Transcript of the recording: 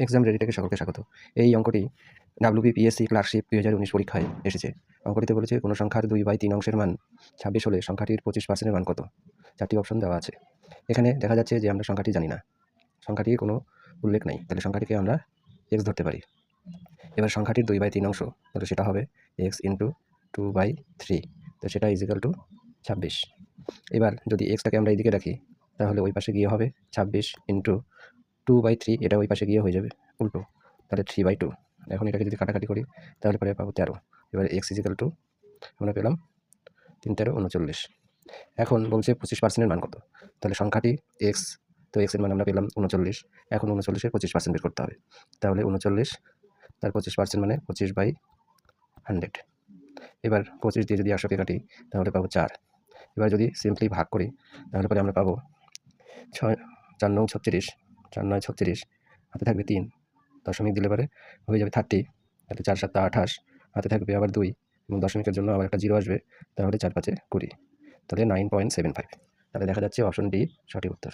Exam ready থেকে সকলকে স্বাগত। এই অঙ্কটি WBPSC ক্লার্কশিপ 2019 পরীক্ষায় এসেছে। অঙ্কটিতে বলেছে কোনো সংখ্যার 2/3 অংশের মান 26 হলে সংখ্যাটির 25% এর মান কত? 4টি অপশন দেওয়া আছে। এখানে দেখা যাচ্ছে যে আমরা সংখ্যাটি জানি না। সংখ্যাটির কোনো উল্লেখ নাই। তাহলে সংখ্যাটিকে আমরা x ধরতে পারি। এবার সংখ্যাটির 2/3 অংশ, তাহলে সেটা হবে x ইন্টু 2/3, তো সেটা ইজিক্যাল টু 26। এবার যদি এক্সটাকে আমরা এইদিকে রাখি, তাহলে ওই পাশে গিয়ে হবে 26 ইন্টু 2/3, এটা ওই পাশে গিয়ে হয়ে যাবে উল্টো, তাহলে 3/2। এখন এটাকে যদি কাটাকাটি করি তাহলে পরে পাবো 13। এবার এক্স ইজিক্যাল টু আমরা পেলাম 3 13 39। এখন বলছে 25% এর মান কত? তাহলে সংখ্যাটি এক্স, তো এক্সের মান আমরা পেলাম 39। এখন 39-এর 25% বের করতে হবে। তাহলে 39 তার 25% মানে 25/100। এবার 25 দিয়ে যদি 100কে কাটি তাহলে পাবো 4। এবার যদি সিম্পলি ভাগ করি তাহলে পরে আমরা পাবো 4 9 36, 4 9 36, হাতে থাকবে 3, দশমিক দিলে পরে হয়ে যাবে 30, তাহলে 4 7 28, হাতে থাকবে আবার 2 এবং দশমিকের জন্য আবার একটা 0 আসবে, তাহলে 4 5 20, তাহলে 9.75। তাহলে দেখা যাচ্ছে অপশন ডি সঠিক উত্তর।